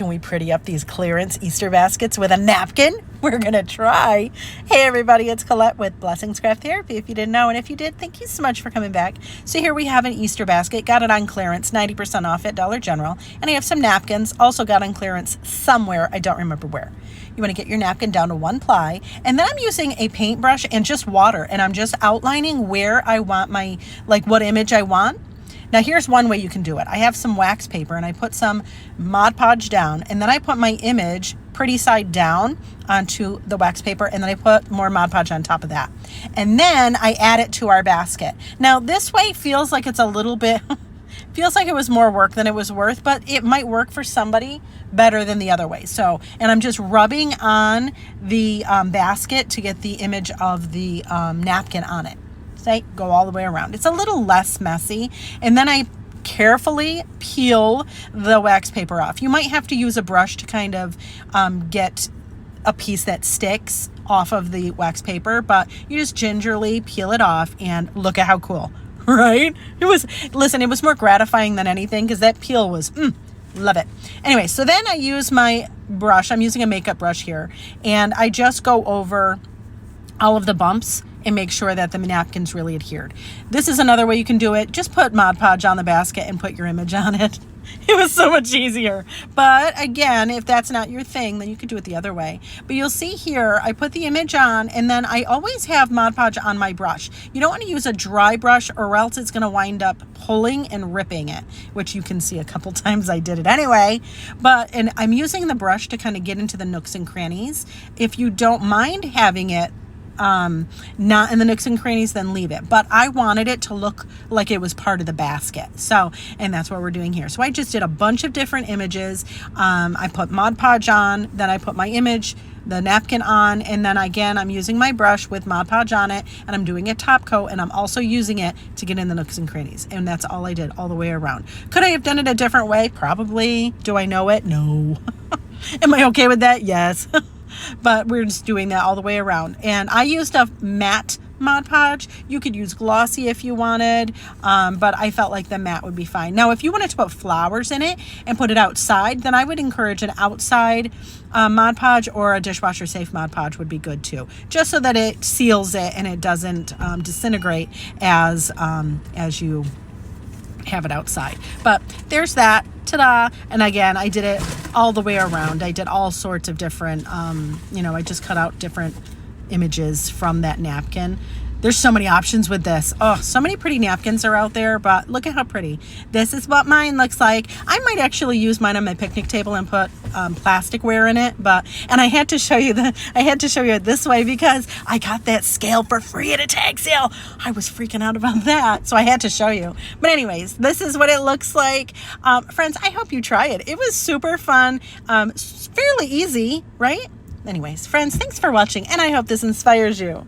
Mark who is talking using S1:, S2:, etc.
S1: Can we pretty up these clearance Easter baskets with a napkin? We're going to try. Hey everybody, it's Colette with Blessings Craft Therapy, if you didn't know. And if you did, thank you so much for coming back. So here we have an Easter basket. Got it on clearance, 90% off at Dollar General. And I have some napkins, also got on clearance somewhere. I don't remember where. You want to get your napkin down to 1 ply. And then I'm using a paintbrush and just water. And I'm just outlining where I want my, like what image I want. Now here's one way you can do it. I have some wax paper and I put some Mod Podge down, and then I put my image pretty side down onto the wax paper, and then I put more Mod Podge on top of that. And then I add it to our basket. Now this way feels like it's a little bit, feels like it was more work than it was worth, but it might work for somebody better than the other way. So, and I'm just rubbing on the basket to get the image of the napkin on it. Say, go all the way around. It's a little less messy. And then I carefully peel the wax paper off. You might have to use a brush to kind of get a piece that sticks off of the wax paper, but you just gingerly peel it off and look at how cool, right? It was more gratifying than anything because that peel was, love it. Anyway, so then I use my brush. I'm using a makeup brush here, and I just go over all of the bumps and make sure that the napkin's really adhered. This is another way you can do it. Just put Mod Podge on the basket and put your image on it. It was so much easier. But again, if that's not your thing, then you could do it the other way. But you'll see here, I put the image on, and then I always have Mod Podge on my brush. You don't want to use a dry brush, or else it's going to wind up pulling and ripping it, which you can see a couple times I did it anyway. And I'm using the brush to kind of get into the nooks and crannies. If you don't mind having it not in the nooks and crannies, then leave it. But I wanted it to look like it was part of the basket. So, and that's what we're doing here. So I just did a bunch of different images. I put Mod Podge on, then I put my image, the napkin on, and then again, I'm using my brush with Mod Podge on it, and I'm doing a top coat, and I'm also using it to get in the nooks and crannies. And that's all I did all the way around. Could I have done it a different way? Probably. Do I know it? No. Am I okay with that? Yes. But we're just doing that all the way around. And I used a matte Mod Podge. You could use glossy if you wanted, but I felt like the matte would be fine. Now, if you wanted to put flowers in it and put it outside, then I would encourage an outside Mod Podge, or a dishwasher safe Mod Podge would be good too, just so that it seals it and it doesn't disintegrate as you have it outside. But there's that. Ta-da. And again, I did it all the way around. I did all sorts of different, I just cut out different images from that napkin. There's so many options with this. Oh, so many pretty napkins are out there, but look at how pretty. This is what mine looks like. I might actually use mine on my picnic table and put plasticware in it, and I had to show you it this way because I got that scale for free at a tag sale. I was freaking out about that, so I had to show you. But anyways, this is what it looks like. Friends, I hope you try it. It was super fun, fairly easy, right? Anyways, friends, thanks for watching, and I hope this inspires you.